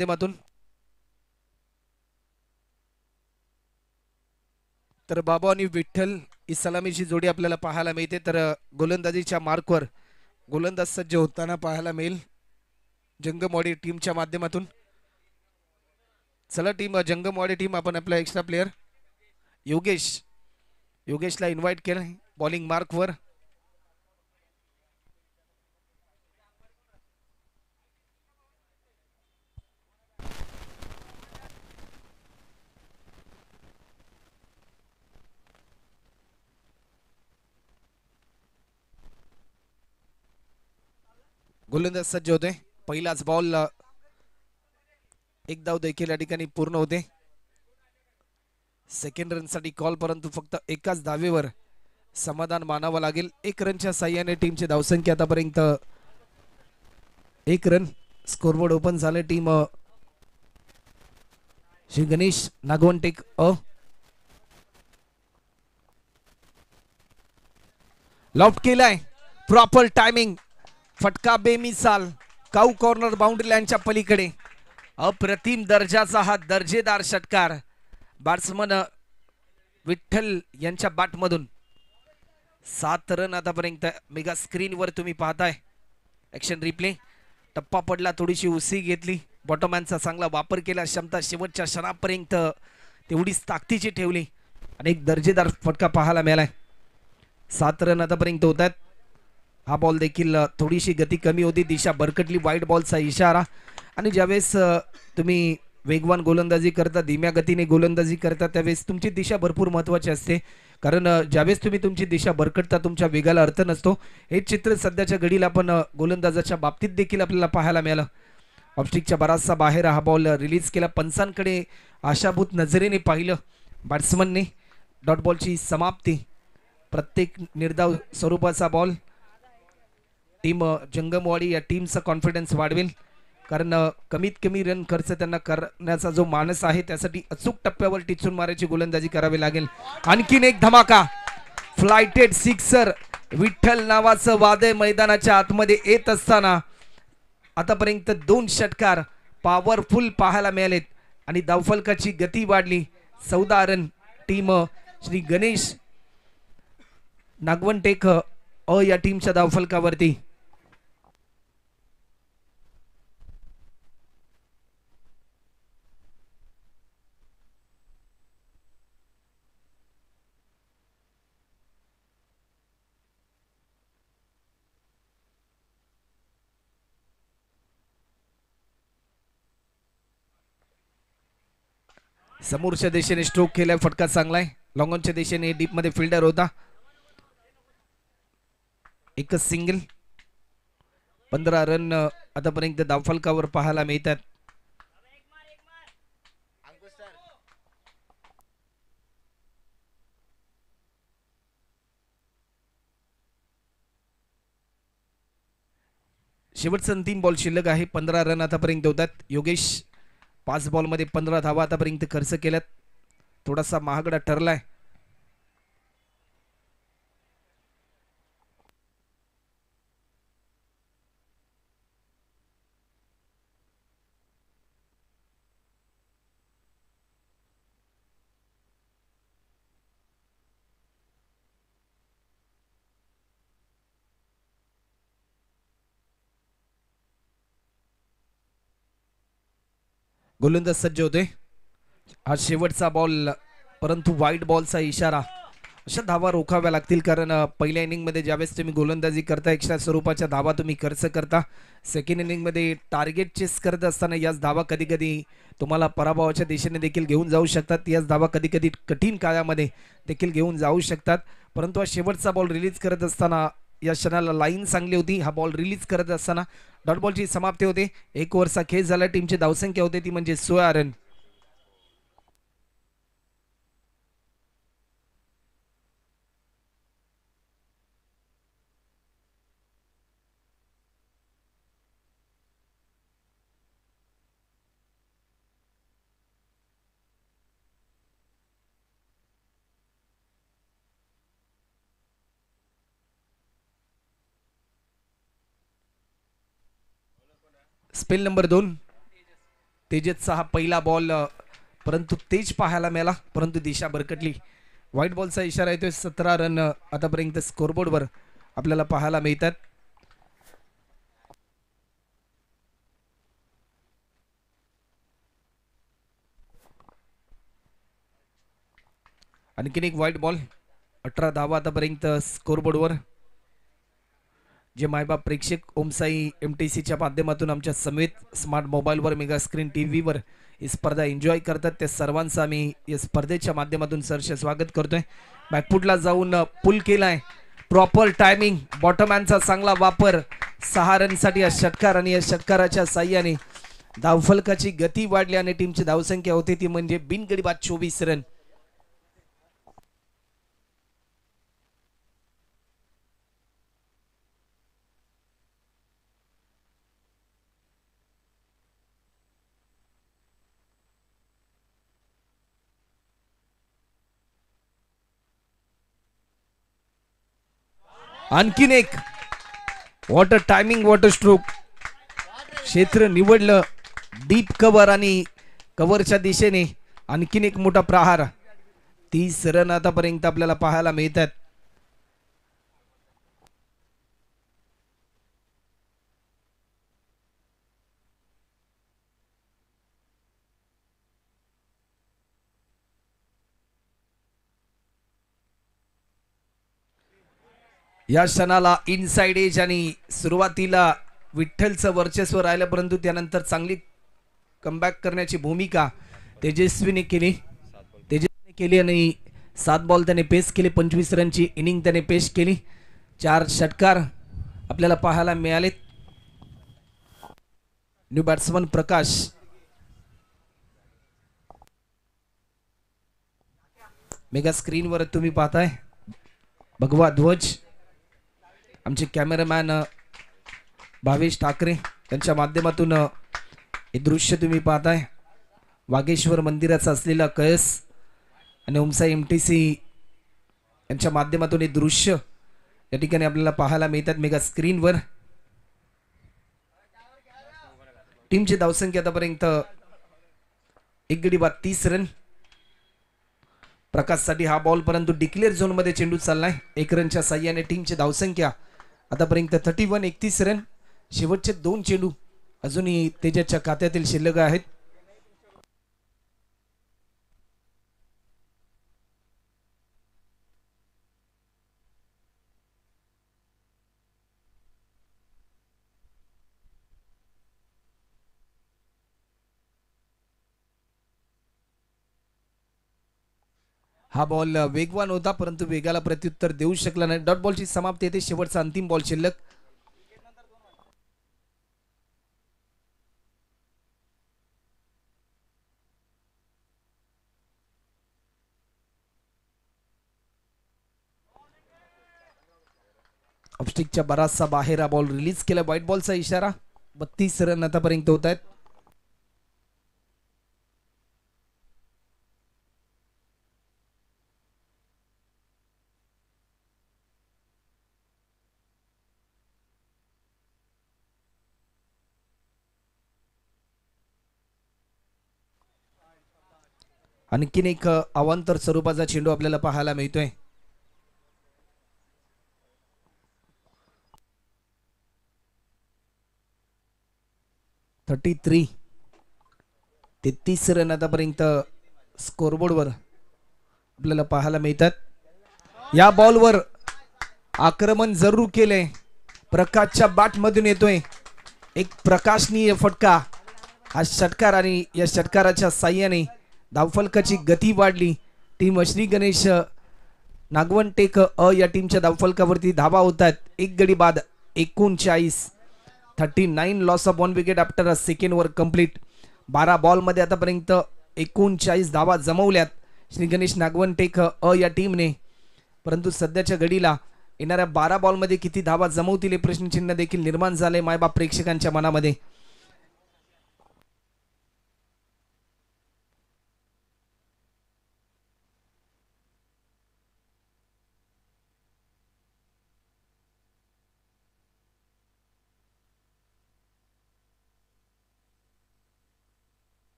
माध्यमातून तर बाबा आणि विठ्ठल ही सलामीची जोडी आपल्याला पाहायला मिळते. तर गोलंदाजीच्या मार्कवर गोलंदाज सज्ज होताना पाहायला मिळेल जंगमवाडी टीमच्या माध्यमातून. चला टीम जंगमवाडी टीम, आपण आपला एक्स्ट्रा प्लेयर योगेशला इन्व्हाइट केलं बॉलिंग मार्कवर. गोलंदाज सज्ज होते. पहिलाच बॉल एक धाव देखील या ठिकाणी पूर्ण होते. सेकंड रनसाठी कॉल, परंतु फक्त एकाच धावेवर समाधान मानावं लागेल. एक रनच्या साह्याने टीमची धावसंख्या आतापर्यंत 1 रन. स्कोरबोर्ड ओपन झाले. टीम श्री गणेश नागवंटेक लॉफ्ट केलाय. प्रॉपर टायमिंग, फटका बेमिसाल, काऊ कॉर्नर बाउंड्री लाईनच्या पलीकडे. अप्रतिम दर्जाचा हा दर्जेदार षटकार बॅट्समन विठ्ठल यांच्या बॅटमधून. 7 रन आतापर्यंत मेगा स्क्रीनवर तुम्ही पाहताय. Action replay. टप्पा पडला, थोडीशी उसी घेतली, बॉटमॅनचा चांगला वापर केला, क्षमता शेवटच्या क्षणापर्यंत तेवढीच ताकदीची ठेवली आणि एक दर्जेदार फटका पाहायला मिळालाय. 7 रन आतापर्यंत होत आहेत. हा बॉल देखील थोडीशी गती कमी होती, दिशा भरकटली, वाईट बॉलचा इशारा. आणि ज्यावेळेस तुम्ही वेगवान गोलंदाजी करता, धीम्या गतीने गोलंदाजी करता, त्यावेळेस तुमची दिशा भरपूर महत्त्वाची असते. कारण ज्यावेळेस तुम्ही तुमची दिशा भरकटता, तुमच्या वेगाला अर्थ नसतो. हे चित्र सध्याच्या घडीला आपण गोलंदाजाच्या बाबतीत देखील आपल्याला पाहायला मिळालं. ऑफस्टिकच्या बराचसा बाहेर हा बॉल रिलीज केला. पंचांकडे आशाभूत नजरेने पाहिलं बॅट्समनने. डॉट बॉलची समाप्ती. प्रत्येक निर्धाव स्वरूपाचा बॉल टीम जंगमवाडी या टीमचा कॉन्फिडन्स वाढवेल. कारण कमीत कमी रन खर्च त्यांना करण्याचा जो मानस आहे, त्यासाठी अचूक टप्प्यावर टिचून मारायची गोलंदाजी करावी लागेल. आणखीन एक धमाका, फ्लायटेड सिक्सर. विठ्ठल नावाचं वादळ मैदानाच्या आतमध्ये येत असताना आतापर्यंत 2 षटकार पॉवरफुल पाहायला मिळालेत आणि धावफलकाची गती वाढली. 14 रन टीम श्री गणेश नागवंटेक या टीमच्या धावफलकावरती. समोरच्या दिशेने स्ट्रोक केलाय, फटका चांगलाय. लॉंगॉनच्या दिशेने डीप मध्ये फिल्डर होता. एकच सिंगल. 15 रन आतापर्यंत धावफलकावर पाहायला मिळतात. शेवटचा 3 बॉल शिल्लक आहे. 15 रन आतापर्यंत होतात. योगेश 5 बॉलमध्ये 15 धावा आतापर्यंत खर्च केल्यात. थोडासा महागडा ठरलाय. गोलंदाज सज्ज होते. हा शेवटचा बॉल, परंतु वाईट बॉलचा इशारा. अशा धावा रोखाव्या लागतील, कारण पहिल्या इनिंगमध्ये ज्यावेळेस तुम्ही गोलंदाजी करता, एक्स्ट्रा स्वरूपाच्या धावा तुम्ही खर्च करता. सेकंड इनिंगमध्ये टार्गेट चेस करत असताना याच धावा कधी कधी तुम्हाला पराभवाच्या दिशेने देखील घेऊन जाऊ शकतात. याच धावा कधी कधी कठीण काळामध्ये देखील घेऊन जाऊ शकतात. परंतु हा शेवटचा बॉल रिलीज करत असताना या क्षणाला लाईन चांगली होती. हा बॉल रिलीज करत असताना डॉट बॉलची समाप्ती होते. 1 ओव्हरचा खेळ झाला. टीमची धावसंख्या होते ती म्हणजे 16 रन. Spell number 2. तेजसचा हा पहिला बॉल परंतु तेज पाहायला मिळाला, परंतु दिशा भरकटली. व्हाईट बॉलचा इशारा येतोय. 17 रन आतापर्यंत स्कोरबोर्डवर आपल्याला पाहायला मिळतात. आणखीन एक व्हाईट बॉल. 18 धावा आतापर्यंत स्कोरबोर्डवर. जे मायबाप प्रेक्षक ओमसाई MTCच्या माध्यमातून आमच्या समेत स्मार्ट मोबाईलवर, मेगा स्क्रीन टीव्हीवर ही स्पर्धा एन्जॉय करतात, त्या सर्वांचं आम्ही या स्पर्धेच्या माध्यमातून सरसे स्वागत करतोय. बॅकफुटला जाऊन पुल केलाय. प्रॉपर टायमिंग, बॉटमॅनचा चांगला वापर. 6 रनसाठी हा षटकार आणि या षटकाराच्या साह्याने धावफलकाची गती वाढली आणि टीमची धावसंख्या होती ती म्हणजे बिनगडी बाद 24 रन. आणखीन एक वॉटर टायमिंग, वॉटर स्ट्रोक. क्षेत्र निवडलं, डीप कव्हर आणि कव्हरच्या दिशेने आणखीन एक मोठा प्रहार. 30 रन आतापर्यंत आपल्याला पाहायला मिळतात. या क्षणाला इनसाइड एज आणि सुरुवातीला विठ्ठलचं वर्चस्व राहिलं, परंतु त्यानंतर चांगली कमबॅक करण्याची भूमिका तेजस्वीने केली. आणि 7 बॉल त्याने पेस केले. 25 रनची इनिंग त्याने पेश केली. 4 षटकार आपल्याला पाहायला मिळाले. न्यू बॅट्समन प्रकाश. मेगा स्क्रीनवर तुम्ही पाहताय भगवा ध्वज. आमचे कॅमेरामॅन भावेश ठाकरे यांच्या माध्यमातून हे दृश्य तुम्ही पाहताय. वागेश्वर मंदिराचा असलेला कळस आणि ओमसाई MTC यांच्या माध्यमातून हे दृश्य या ठिकाणी आपल्याला पाहायला मिळतात मेगा स्क्रीनवर. टीमची धावसंख्या आतापर्यंत एक गडी बाद 30 रन. प्रकाशसाठी हा बॉल, परंतु डिक्लेअर झोन मध्ये चेंडू चाललाय. 1 रनच्या साह्याने टीमची धावसंख्या आतापर्यंत 31 रन. शेवटचे 2 चेंडू अजूनही तेजाच्या खात्यातील शिल्लक आहेत. हा बॉल वेगवान होता, परंतु वेगाला प्रत्युत्तर देऊ शकला नाही. डॉट बॉलची समाप्ती येते. शेवटचा अंतिम बॉल शिल्लक. ऑफस्टिकच्या बराचसा बाहेर हा बॉल रिलीज केला. व्हाईट बॉलचा इशारा. 32 रन आतापर्यंत होत आहेत. आणखीन एक अवांतर स्वरूपाचा चेंडू आपल्याला पाहायला मिळतोय. (33) 33 रन आतापर्यंत स्कोरबोर्डवर आपल्याला पाहायला मिळतात. या बॉलवर आक्रमण जरूर केले. प्रकाशच्या बॅट मधून येतोय एक प्रकाशनीय फटका. हा षटकार आणि या षटकाराच्या साह्याने धावफलकाची गती वाढली. टीम श्री गणेश नागवंटेक या टीमच्या धावफलकावरती धावा होतात. 1 गडी बाद 39. 39 loss of 1 wicket after a second over complete. 12 ball मध्ये आतापर्यंत 39 धावा जमवल्यात श्री गणेश नागवंटेक या टीमने, परंतु सध्याच्या घडीला येणाऱ्या 12 बॉल मध्ये किती धावा जमवतील हे प्रश्नचिन्ह देखील निर्माण झाले मायबाप प्रेक्षकांच्या मनामध्ये.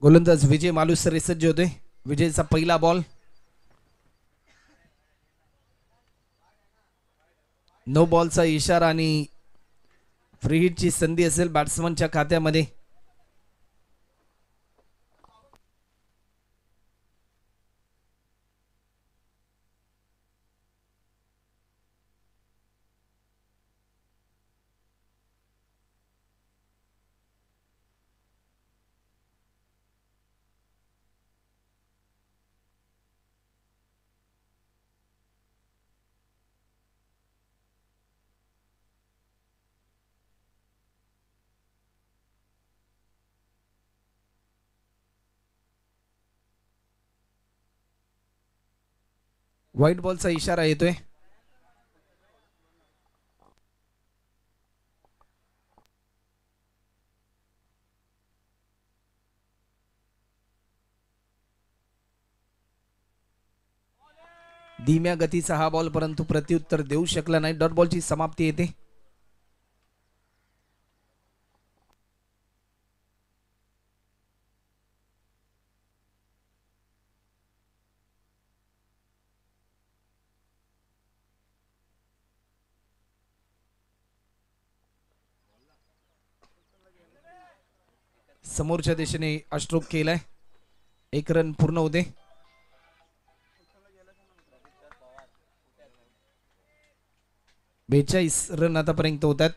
गोलंदाज विजय मालुसरे सज्ज होते. विजयचा पहिला बॉल. नो बॉलचा इशारा आणि फ्री हिटची संधी असेल बॅट्समनच्या खात्यामध्ये. व्हाईट बॉलचा इशारा येतोय. धीम्या गतीचा हा बॉल परंतु प्रत्युत्तर देऊ शकला नाही. डॉट बॉलची समाप्ती येते. समोरच्या दिशेने स्ट्रोक केलाय. 1 रन पूर्ण होते. बेचाळीस रन आतापर्यंत होतात.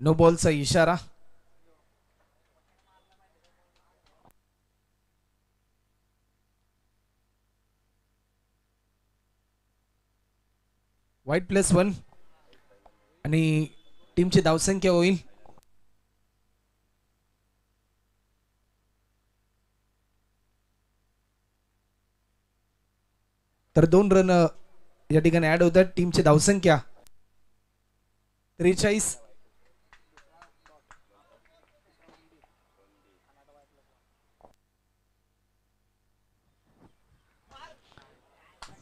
नो बॉलचा इशारा. व्हाईट +1 आणि टीमची धावसंख्या होईल तर 2 रन या ठिकाणी ऍड होतात. टीमची धावसंख्या 43.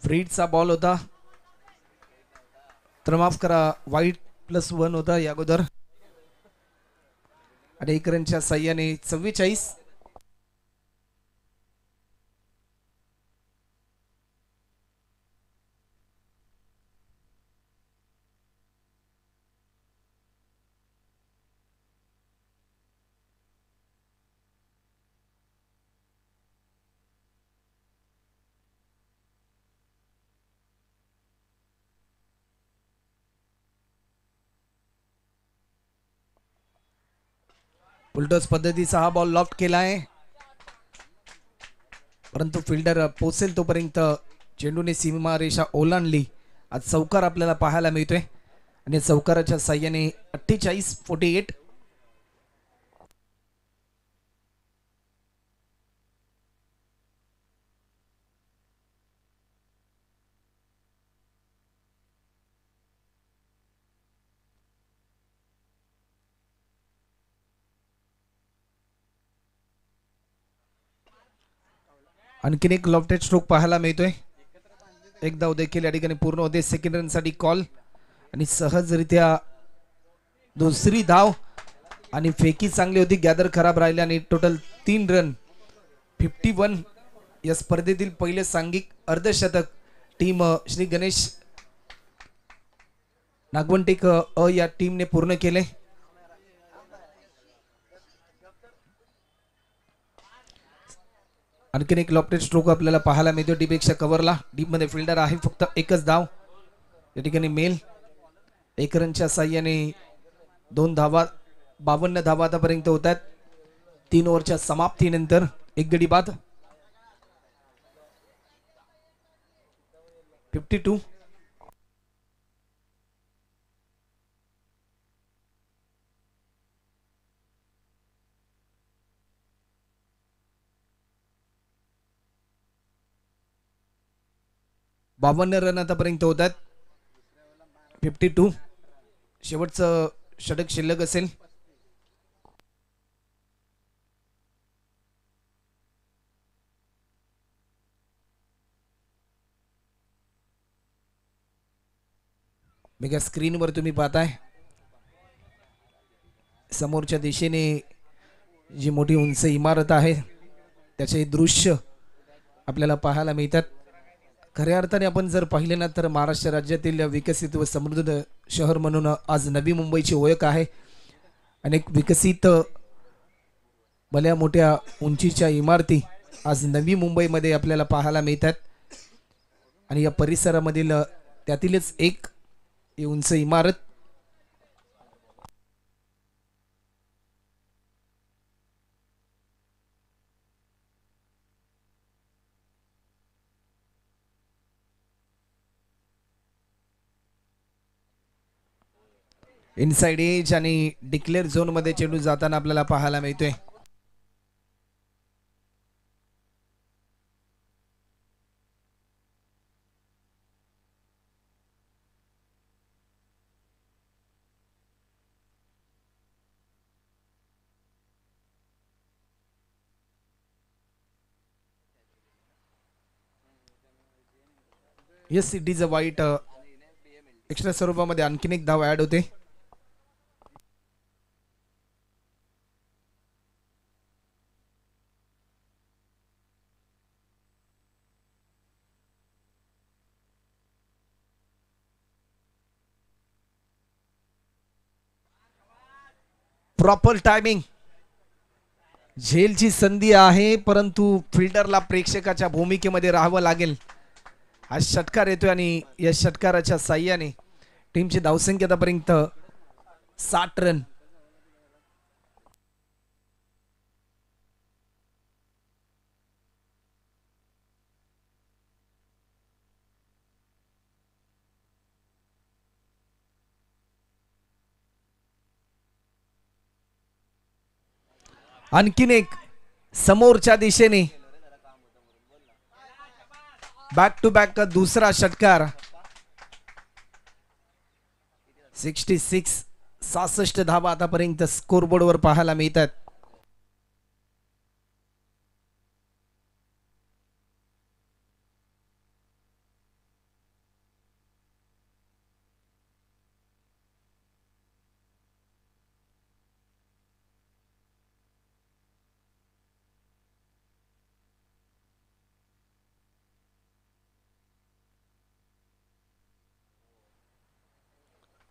फ्रीडचा बॉल होता. तर माफ करा, व्हाईट +1 होता या अगोदर आणि 1 रनच्या साह्याने 44. बुलडॉज पद्धतीचा हा बॉल लॉफ्ट केला आहे परंतु फिल्डर पोहोचेल तोपर्यंत चेंडूने सीमारेषा ओलांडली. आज चौकार आपल्याला पाहायला मिळतोय आणि चौकाराच्या साह्याने 48-48. आणखीन एक लॉफ्टेड स्ट्रोक पाहायला मिळतोय. एक धाव देखील या ठिकाणी पूर्ण होते. सेकंड रन साठी कॉल आणि सहजरित्या दुसरी धाव आणि फेकी चांगली होती. गॅदर खराब राहिले आणि टोटल 3 रन. 51 या स्पर्धेतील पहिले सांघिक अर्धशतक टीम श्री गणेश नागवंटिक या टीमने पूर्ण केले. आणखीन एक लॉफ्टेड स्ट्रोक आपल्याला पाहायला मिळतो. डीपेक्षा कव्हरला. डीप मध्ये फिल्डर आहे. फक्त एकच धाव या ठिकाणी मेल. 1 रनच्या साह्याने 2 धावा. 52 धावा आतापर्यंत होतात. 3 ओव्हरच्या समाप्तीनंतर 1 गडी बाद. 52. 52 रन आतापर्यंत होतात. 52 शेवटचं षटक शिल्लक असेल. मेगा स्क्रीनवर तुम्ही पाहताय समोरच्या दिशेने जी मोठी उंच इमारत आहे त्याचे दृश्य आपल्याला पाहायला मिळतात. खऱ्या अर्थाने आपण जर पाहिले ना तर महाराष्ट्र राज्यातील विकसित व समृद्ध शहर म्हणून आज नवी मुंबईची ओळख आहे. अनेक विकसित भल्या मोठ्या उंचीच्या इमारती आज नवी मुंबईमध्ये आपल्याला पाहायला मिळतात आणि या परिसरामधील त्यातीलच एक उंच इमारत इनसाइड एज आणि डिक्लेअर झोन मध्ये चेंडू जाताना आपल्याला पाहायला मिळतोय. येस इट इज अ वाईट. एक्स्ट्रा स्वरूपामध्ये आणखीन एक धाव ऍड होते. Proper timing. झेलची संधी आहे परंतु फिल्डरला प्रेक्षकाच्या भूमिकेमध्ये राहावं लागेल. हा षटकार येतोय आणि या षटकाराच्या साह्याने टीमची धावसंख्या आतापर्यंत 60 रन. आणखीन एक समोरच्या दिशेने बॅक टू बॅक दुसरा षटकार. 66 धावा आतापर्यंत स्कोरबोर्डवर पाहायला मिळतात.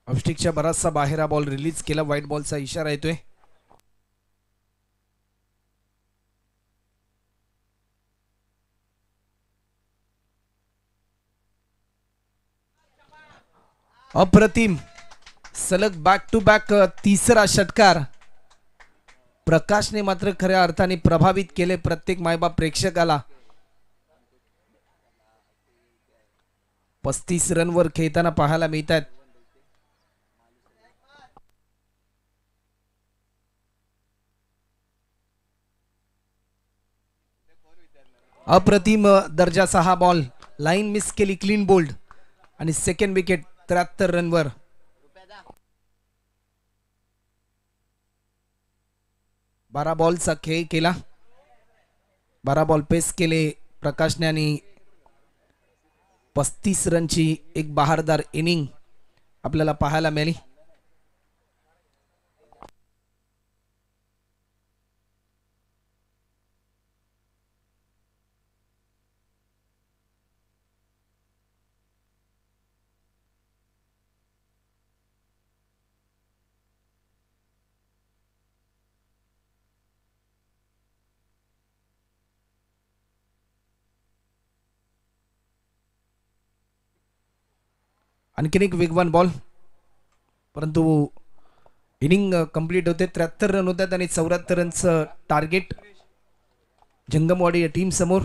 ऑफस्टिकच्या बराचसा बाहेर हा बॉल रिलीज केला. व्हाईट बॉलचा इशारा येतोय. अप्रतिम सलग बॅक टू बॅक तिसरा षटकार. प्रकाशने मात्र खऱ्या अर्थाने प्रभावित केले प्रत्येक मायबाप प्रेक्षकाला. 35 रनवर खेळताना पाहायला मिळतात. अप्रतिम दर्जाचा हा बॉल. लाईन मिस केली. क्लीन बोल्ड आणि सेकंड विकेट 73 रनवर. बारा बॉलचा खेळ केला. 12 बॉल पेस केले प्रकाशने आणि 35 रनची एक बहारदार इनिंग आपल्याला पाहायला मिळाली. आणखीन एक वेगवान बॉल परंतु इनिंग कंप्लीट होते. 73 रन होतात आणि 74 रनचं टार्गेट जंगमवाडी या टीम समोर.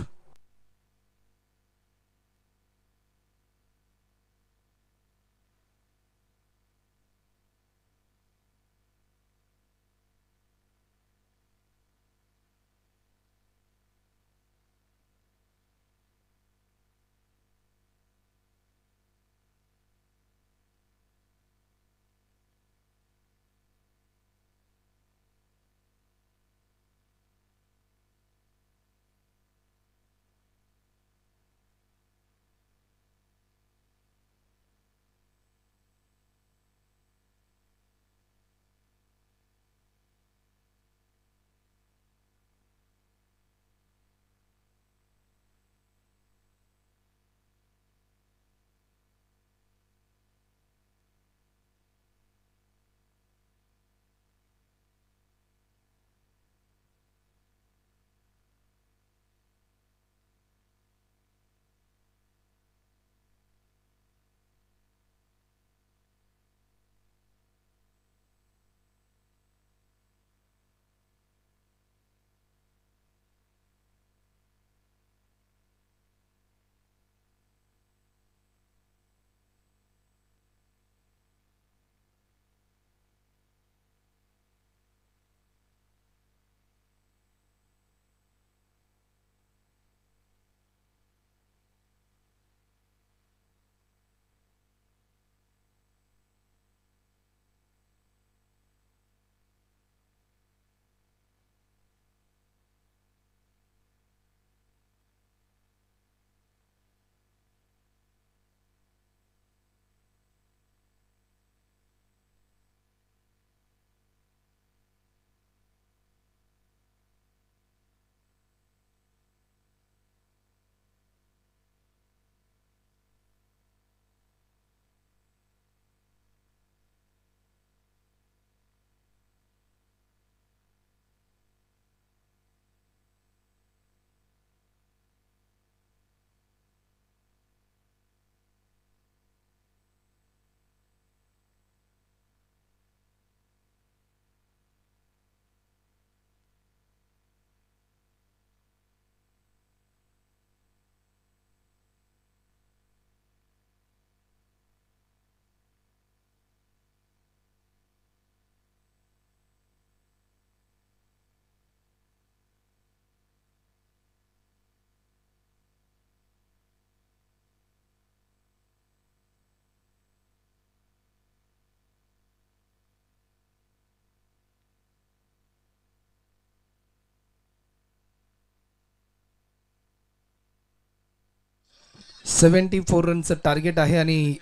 74 रनचं टार्गेट आहे आणि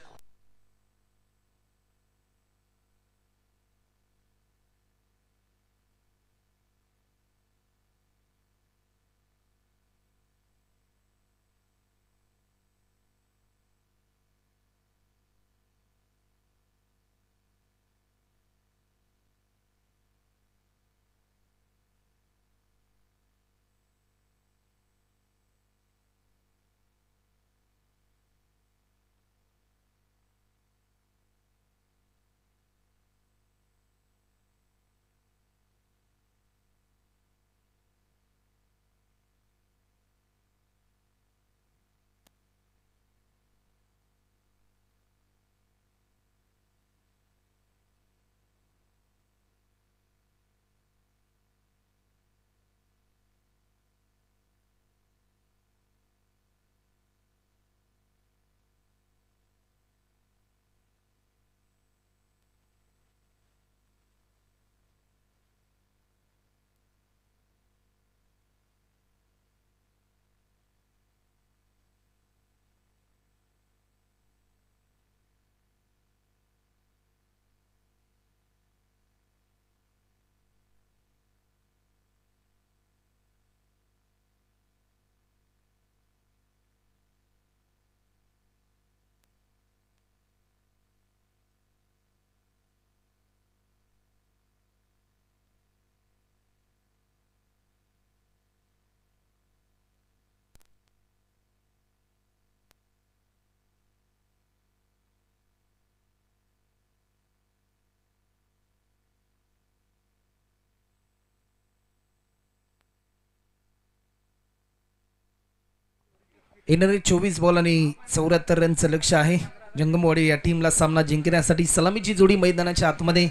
येणारे 24 बॉल आणि 74 रनचं लक्ष आहे. जंगमवाडी या टीमला सामना जिंकण्यासाठी सलामीची जोडी मैदानाच्या आतमध्ये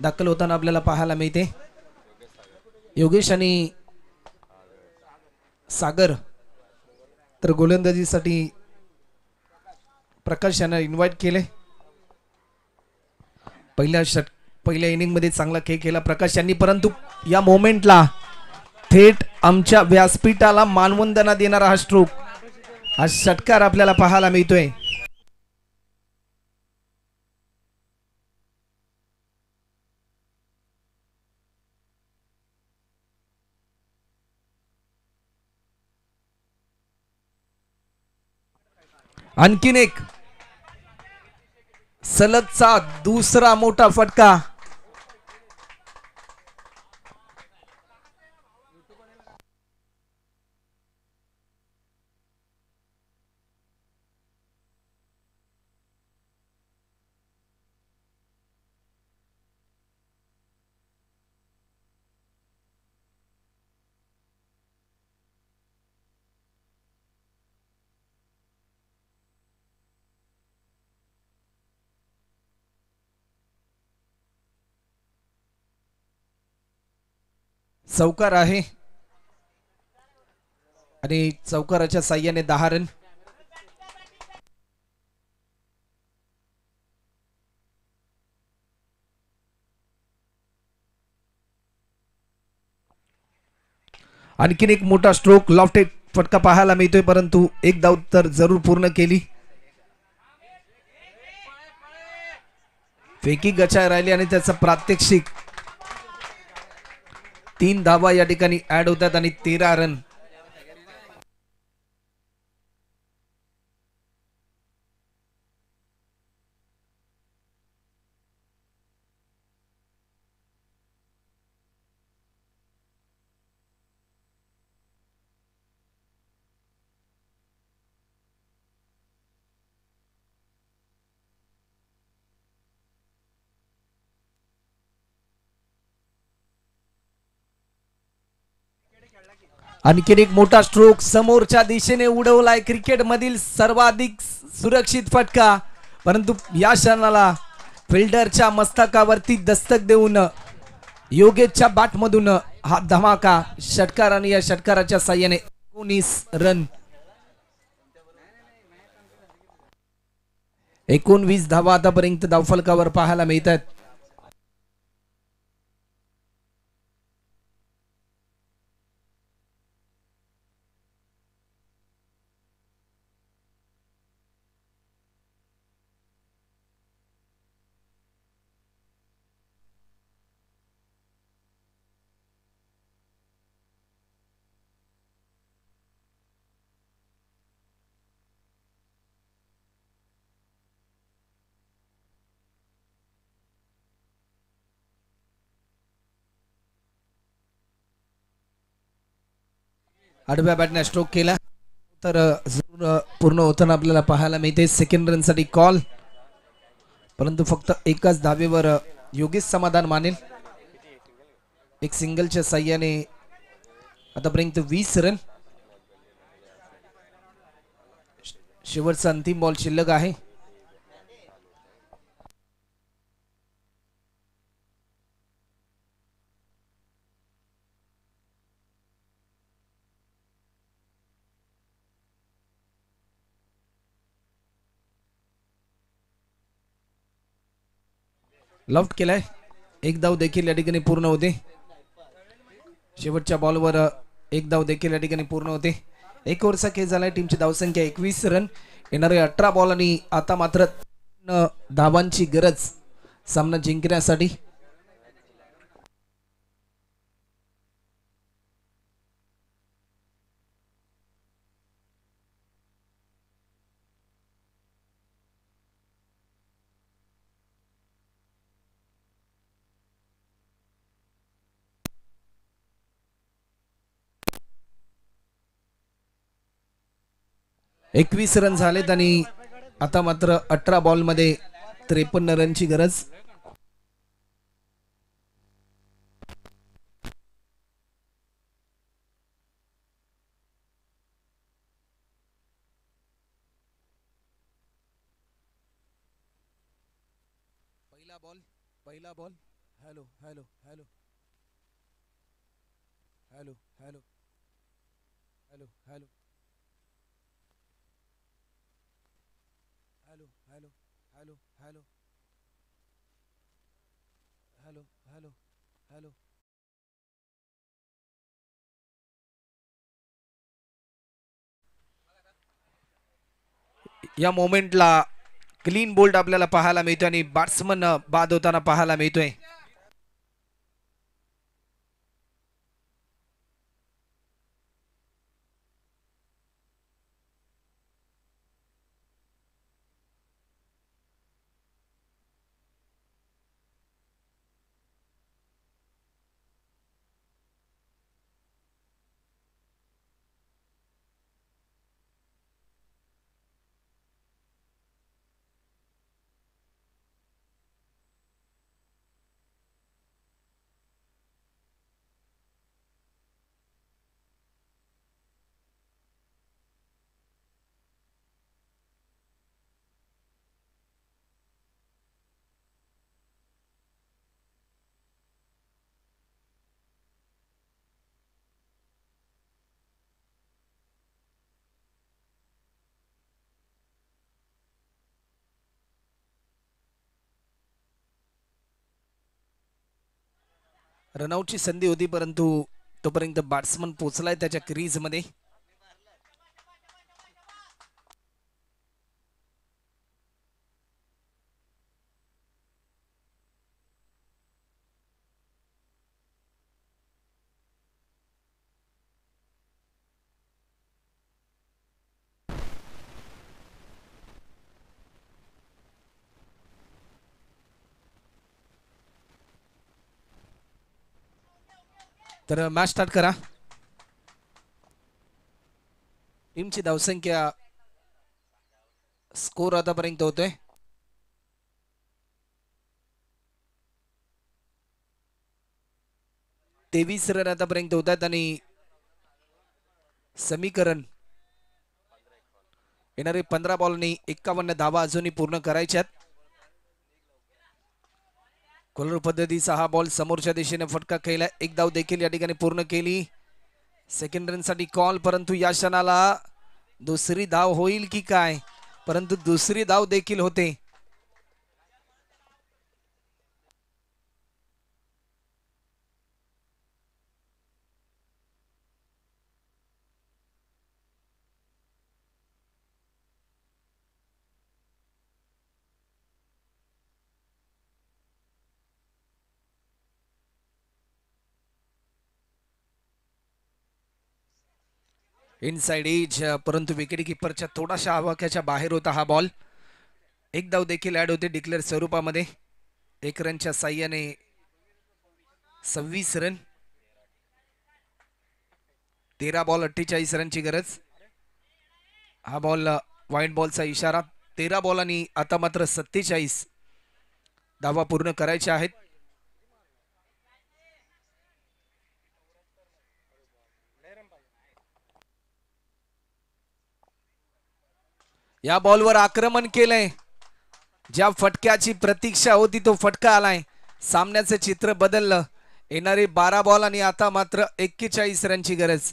दाखल होताना आपल्याला पाहायला मिळते. योगेश आणि सागर तर गोलंदाजीसाठी प्रकाश यांना इन्व्हाइट केले. पहिल्या इनिंग मध्ये चांगला खेळ केला प्रकाश यांनी, परंतु या मोमेंटला थेट आमच्या व्यासपीठाला मानवंदना देणारा हा स्ट्रोक, हा षटकार आपल्याला पाहायला मिळतोय. आणखीन एक सलगचा दुसरा मोठा फटका. चौकार आहे आणि चौकाराच्या साह्याने 10 रन. आणखीन एक मोठा स्ट्रोक लॉफ्टेड फटका पाहायला मिळतोय, परंतु एक धाव तर जरूर पूर्ण केली. फेकी गचा राहिली आणि त्याचा प्रात्यक्षिक 3 धावा या ठिकाणी ऍड होतात आणि 13 रन. आणखीन एक मोठा स्ट्रोक समोरच्या दिशेने उडवलाय. क्रिकेट मधील सर्वाधिक सुरक्षित फटका, परंतु या क्षणाला फिल्डरच्या मस्तकावरती दस्तक देऊन योगेशच्या बॅट मधून हा धमाका षटकार आणि या षटकाराच्या साह्याने 19 रन. 19 धावा आतापर्यंत धावफलकावर पाहायला मिळतात. आडव्या बॅटने स्ट्रोक केला तर जरूर पूर्ण होताना आपल्याला पाहायला मिळते. सेकंड रन साठी कॉल, परंतु फक्त एकाच धावेवर योगेश समाधान मानेल. एक सिंगलच्या साह्याने आतापर्यंत 20 रन. शेवटचा अंतिम बॉल शिल्लक आहे. लॉफ्ट केलाय, एक धाव देखील या ठिकाणी पूर्ण होते. शेवटच्या बॉलवर एक धाव देखील या ठिकाणी पूर्ण होते. एक ओव्हरचा खेळ झालाय. टीमची धावसंख्या 21 रन. येणारे 18 बॉल आणि आता मात्र धावांची गरज सामना जिंकण्यासाठी. एकवीस रन झालेत आणि आता मात्र 18 बॉल मध्ये 53 रनची गरज. पहिला ball. Hello hello hello hello hello hello hello hello hello hello hello hello hello hello. या मोमेंटला क्लीन बोल्ड आपल्याला पाहायला मिळतोय आणि बॅट्समन बाद होताना पाहायला मिळतोय. रनआउटची संधी होती, परंतु तोपर्यंत बॅट्समन पोहोचलाय त्याच्या क्रीज मध्ये. तर मॅच स्टार्ट करा. टीमची धावसंख्या स्कोर आतापर्यंत होतोय 23 रन आतापर्यंत होत आहेत आणि समीकरण येणारे 15 बॉलनी 51 धावा अजूनही पूर्ण करायच्यात. कोलर पद्धतीचा हा बॉल समोरच्या दिशेने फटका खेळला. एक धाव देखील या ठिकाणी पूर्ण केली. सेकंड रन साठी कॉल, परंतु या क्षणाला दुसरी धाव होईल की काय, परंतु दुसरी धाव देखील होते. इनसाइड एज, परंतु विकेट किपरच्या थोडाशा आवाक्याच्या बाहेर होता हा बॉल. एक धाव देखील ऍड होते डिक्लेअर स्वरूपामध्ये. एक रनच्या साह्याने 26 रन. 13 बॉल 48 रनची गरज. हा बॉल वाईट बॉलचा इशारा. 13 बॉलांनी आता मात्र 47 धावा पूर्ण करायचे आहेत. या बॉलवर आक्रमण केलंय. ज्या फटक्याची प्रतीक्षा होती तो फटका आलाय. सामन्याचे चित्र बदललं. येणारे 12 बॉल आणि आता मात्र 41 रनची गरज.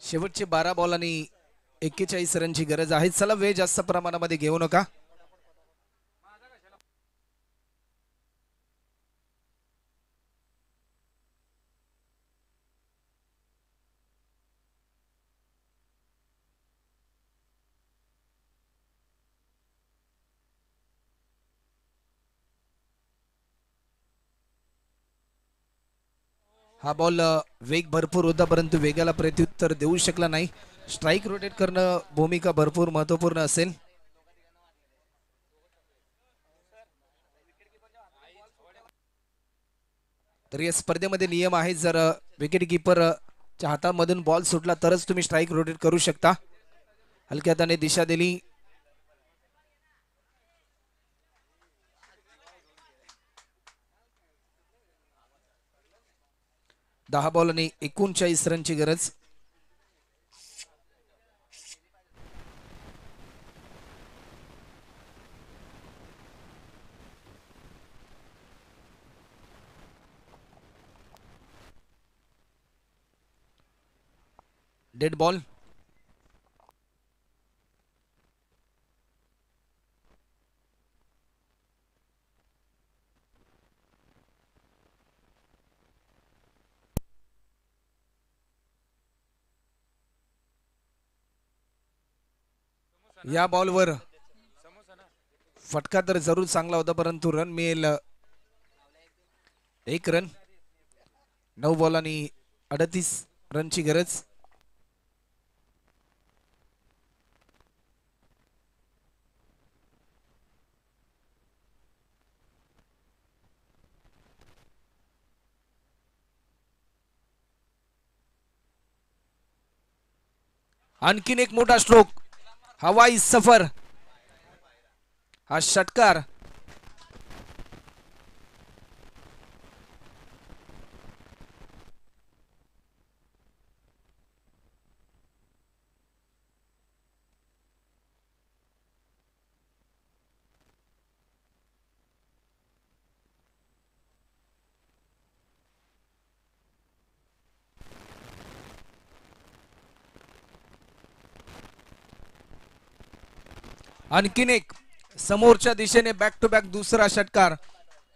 शेवटचे 12 बॉल आणि 41 रनची गरज आहे. चला वेळ जास्त प्रमाणामध्ये घेऊ नका. हा बॉल वेग भरपूर होता परंतु वेगाला प्रत्युत्तर देऊ शकला नाही. स्ट्राइक रोटेट करणं भूमिका भरपूर महत्वपूर्ण असेल. तर या स्पर्धेमध्ये नियम आहे, जर विकेट कीपरच्या हातामधून बॉल सुटला तरच तुम्ही स्ट्राइक रोटेट करू शकता. हलक्या हाताने दिशा दिली. दहा बॉल आणि 39 रनची गरज. Dead ball. या बॉलवर फटका तर जरूर चांगला होता परंतु रन मिळेल 1 रन. 9 बॉल आणि 38 रनची गरज. आणखीन एक मोठा स्ट्रोक. हवाई सफर. हा षटकार. आणखीन एक समोरच्या दिशेने बॅक टू बॅक दुसरा षटकार.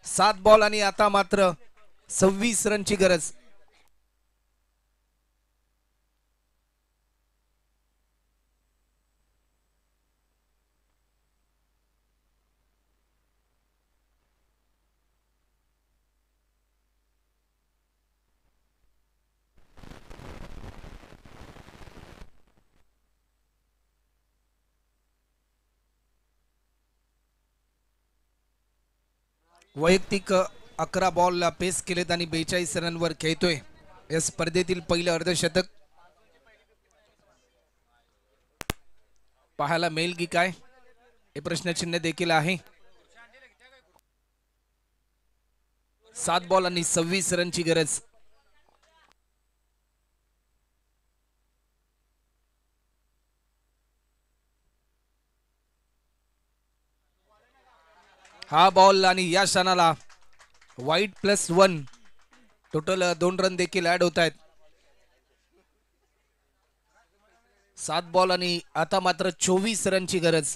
7 बॉल आणि आता मात्र 26 रनची गरज. वैयक्तिक 11 बॉल पेस केलेत आणि 42 रनवर खेळतोय. या स्पर्धेतील पहिलं अर्धशतक पाहायला मिळेल की काय हे प्रश्नचिन्ह देखील आहे. 7 बॉल आणि 26 रनची गरज. हा बॉल आणि या क्षणाला वाईट +1 टोटल 2 रन देखील ऍड होत आहेत. 7 बॉल आणि आता मात्र 24 रनची गरज.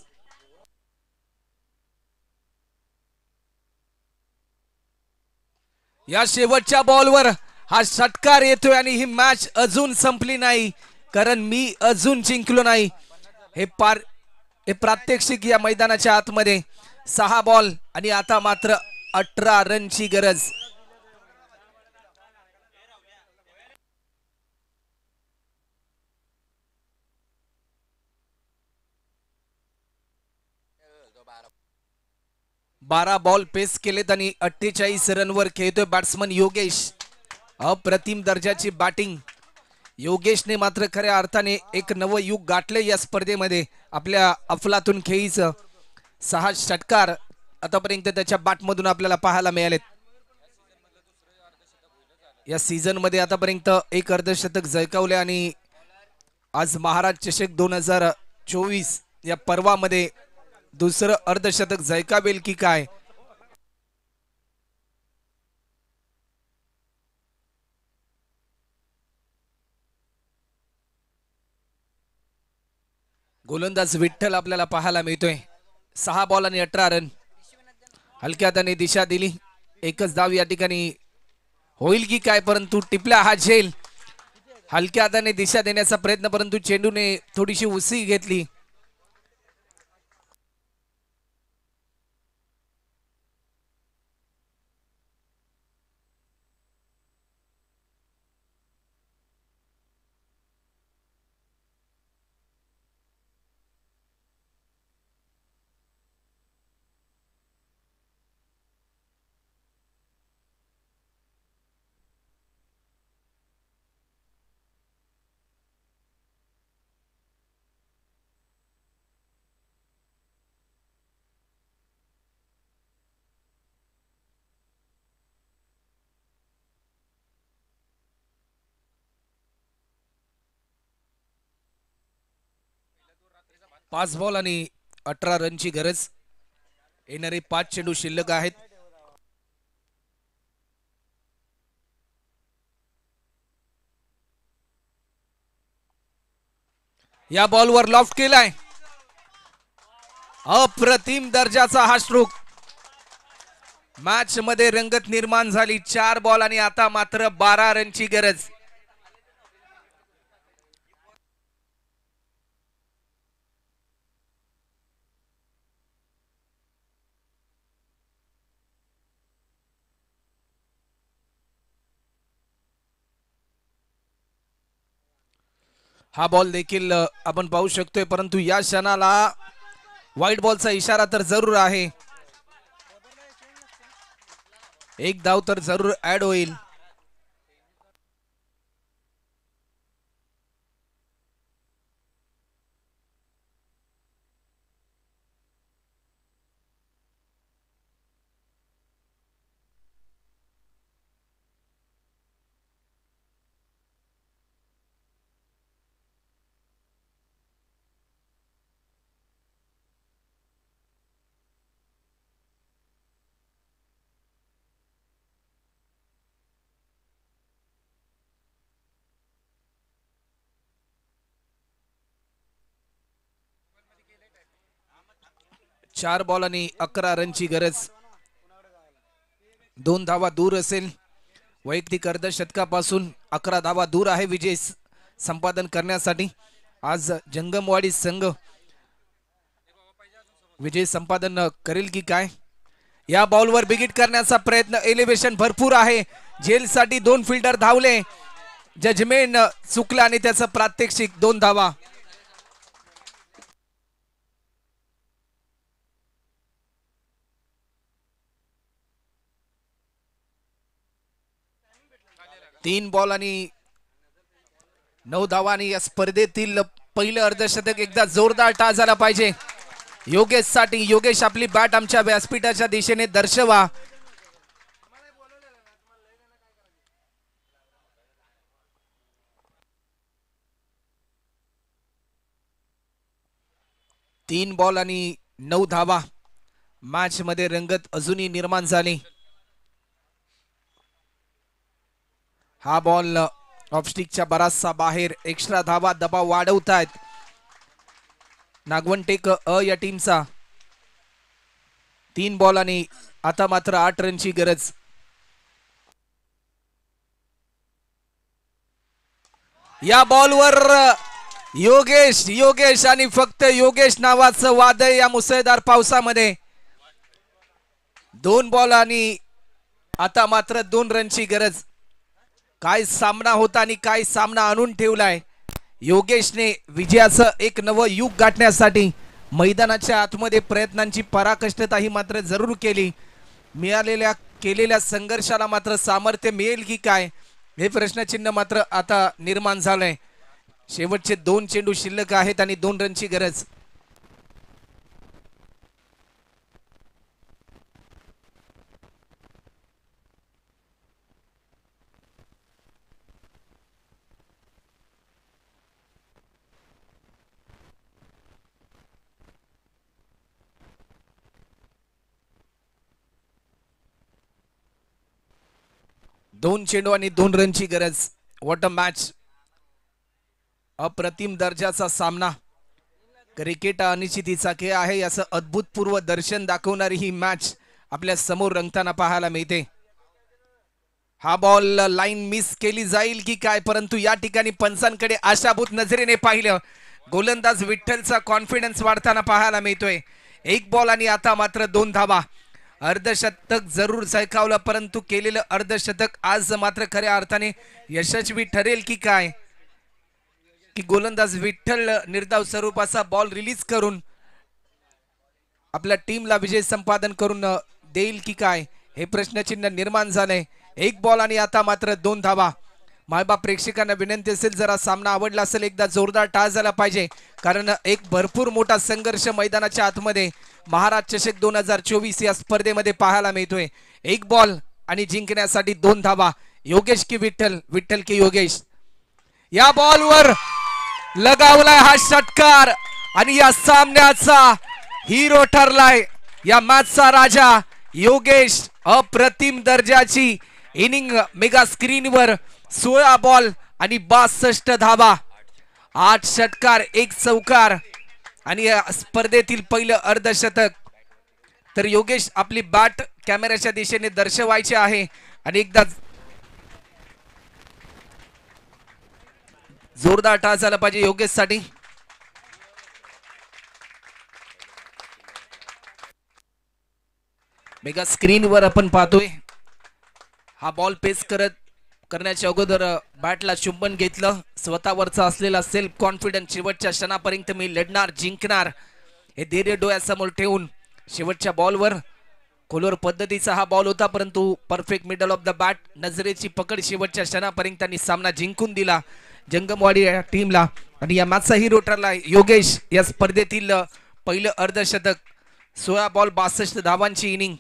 या शेवटच्या बॉलवर हा षटकार येतोय आणि ही मॅच अजून संपली नाही, कारण मी अजून जिंकलो नाही. हे प्रात्यक्षिक या मैदानाच्या आतमध्ये. 6 बॉल आणि आता मात्र 18 रनची गरज. बारा बॉल पेस केलेत आणि 48 रनवर खेळतोय बॅट्समन योगेश. अप्रतिम दर्जाची बॅटिंग. योगेशने मात्र खऱ्या अर्थाने एक नवं युग गाठले या स्पर्धेमध्ये आपल्या अफलातून खेळीचं. 6 षटकार आतापर्यंत त्याच्या बॅटमधून आपल्याला पाहायला मिळालेत. या सीझन मध्ये आतापर्यंत एक अर्धशतक झळकावले आणि आज महाराज चषक 2024 या पर्वामध्ये दुसरं अर्धशतक झळकावेल की काय. गोलंदाज विठ्ठल आपल्याला पाहायला मिळतोय. 6 बॉल आणि 18 रन. हलक्या हाताने दिशा दिली. एकच धाव या ठिकाणी होईल की काय, परंतु टिपला हा झेल. हलक्या हाताने दिशा देण्याचा प्रयत्न, परंतु चेंडूने थोडीशी उसळी घेतली. पाच बॉल आणि 18 रनची गरज. येणारे 5 चेंडू शिल्लक आहेत. या बॉलवर लॉफ्ट केलाय. अप्रतिम दर्जाचा हा स्ट्रोक. मॅच मध्ये रंगत निर्माण झाली. 4 बॉल आणि आता मात्र 12 रनची गरज. हा बॉल देखील आपण पाहू शकतोय, परंतु या क्षणाला व्हाईट बॉलचा इशारा तर जरूर आहे. एक धाव तर जरूर ऍड होईल. चार बॉल आणि 11 रनची गरज. 2 धावा दूर असेल. वैयक्तिक अर्धशतकापासून 11 धावा दूर आहे विजय संपादन करण्यासाठी. आज जंगमवाडी संघ विजय संपादन करेल की काय. या बॉलवर बिगिट करण्याचा प्रयत्न. एलिव्हेशन भरपूर आहे. झेलसाठी 2 फिल्डर धावले. जजमेंट चुकला आणि त्याचं प्रात्यक्षिक 2 धावा. तीन बॉल आणि 9 धावा आणि या स्पर्धेतील पहिलं अर्धशतक एकदा जोरदार टाळ झाला पाहिजे योगेश साठी. योगेश आपली बॅट आमच्या व्यासपीठाच्या दिशेने दर्शवा. तीन बॉल आणि 9 धावा. मॅच मध्ये रंगत अजूनही निर्माण झाली. हा बॉल ऑफ स्टिकच्या बराचसा बाहेर. एक्स्ट्रा धावा दबाव वाढवतायत नागवंटेक अ या टीमचा. 3 बॉल आणि आता मात्र 8 रनची गरज. या बॉलवर योगेश आणि फक्त योगेश नावाचं वादळ या मुसळधार पावसामध्ये. 2 बॉल आणि आता मात्र 2 रनची गरज. काय सामना होता आणि काय सामना आणून ठेवलाय. योगेशने विजयाचं एक नवं युग गाठण्यासाठी मैदानाच्या आतमध्ये प्रयत्नांची पराकाष्ठता ही मात्र जरूर केली. केलेल्या संघर्षाला मात्र सामर्थ्य मिळेल की काय हे प्रश्नचिन्ह मात्र आता निर्माण झालंय. शेवटचे 2 चेंडू शिल्लक आहेत आणि 2 रनची गरज. दोन चेंडू आणि 2 रनची गरज. What a match. अप्रतिम दर्जाचा सामना. क्रिकेट अनिश्चितीचा खेळ आहे याचं अद्भुतपूर्व दर्शन दाखवणारी ही मॅच आपल्या समोर रंगताना पाहायला मिळते. हा बॉल लाईन मिस केली जाईल की काय, परंतु या ठिकाणी पंचांकडे आशाभूत नजरेने पाहिलं. गोलंदाज विठ्ठलचा कॉन्फिडन्स वाढताना पाहायला मिळतोय. 1 बॉल आणि आता मात्र 2 धावा. अर्धशतक जरूर झळकावलं, परंतु केलेलं अर्धशतक आज मात्र खऱ्या अर्थाने यशस्वी ठरेल की काय, की गोलंदाज विठ्ठल निर्धाव स्वरूपाचा बॉल रिलीज करून आपल्या टीमला विजय संपादन करून देईल की काय हे प्रश्नचिन्ह निर्माण झालंय. 1 बॉल आणि आता मात्र 2 धावा. मायबाप प्रेक्षकांना विनंती असेल, जरा सामना आवडला असेल एकदा जोरदार टाळ झाला पाहिजे, कारण एक भरपूर मोठा संघर्ष मैदानाच्या आतमध्ये महाराज चषक 2024 या स्पर्धेमध्ये पाहायला मिळतोय. 1 बॉल आणि जिंकण्यासाठी 2 धावा. योगेश की विठ्ठल, विठ्ठल की योगेश. या बॉलवर लगावलाय हा षटकार आणि या सामन्याचा हिरो ठरलाय. या मॅचचा राजा योगेश. अप्रतिम दर्जाची इनिंग. मेगा स्क्रीनवर 16 बॉल आणि 62 धावा. 8 षटकार 1 चौकार आणि या स्पर्धेतील पहिलं अर्धशतक. तर योगेश आपली बॅट कॅमेऱ्याच्या दिशेने दर्शवायची आहे आणि एकदा जोरदार टाळ झाला पाहिजे योगेश साठी. मेगा स्क्रीनवर आपण पाहतोय हा बॉल पेस करण्याच्या अगोदर बॅटला चुंबन घेतलं. स्वतःवरचा असलेला सेल्फ कॉन्फिडन्स शेवटच्या क्षणापर्यंत मी लढणार, जिंकणार हे धैर्य डोळ्यासमोर ठेवून शेवटच्या बॉलवर खोलवर पद्धतीचा हा बॉल होता, परंतु perfect middle of the bat, नजरेची पकड शेवटच्या क्षणापर्यंत त्यांनी सामना जिंकून दिला जंगमवाडी या टीमला. आणि या मॅचचा हिरो ठरला योगेश. या स्पर्धेतील पहिलं अर्धशतक. 16 बॉल 62 धावांची इनिंग.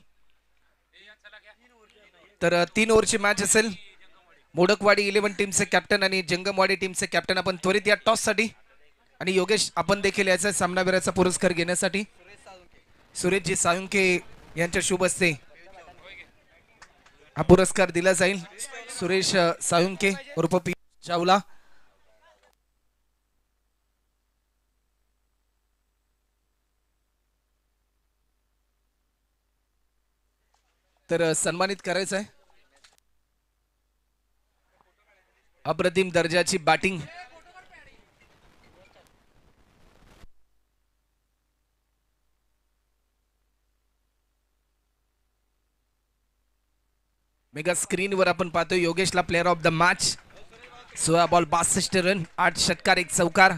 तर 3 ओव्हरची मॅच असेल. मोडकवाडी 11 टीमचे कॅप्टन आणि जंगमवाडी टीमचे कॅप्टन आपण त्वरित या टॉस साठी. आणि योगेश आपण देखील याचा सामनावीराचा पुरस्कार घेण्यासाठी सुरेशजी साळुंखे यांच्या शुभ हस्ते हा पुरस्कार दिला जाईल. सुरेश साळुंखे उर्फ पी चावला. तर सन्मानित करायचं आहे. अप्रतिम दर्जाची बॅटिंग. मेगा स्क्रीनवर आपण पाहतो योगेशला player of the match. 16 ball 62 run, 8 षटकार 1 चौकार.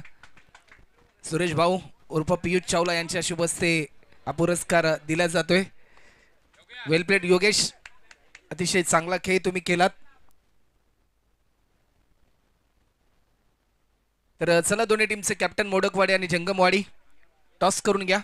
सुरेश भाऊ उर्फ पियुष चावला यांच्या शुभ हस्ते हा पुरस्कार दिला जातोय. वेल प्लेड योगेश. अतिशय चांगला खेळ तुम्ही केलात. तर चला दोन्ही टीमचे कॅप्टन मोडकवाडी आणि जंगमवाडी टॉस करून घ्या.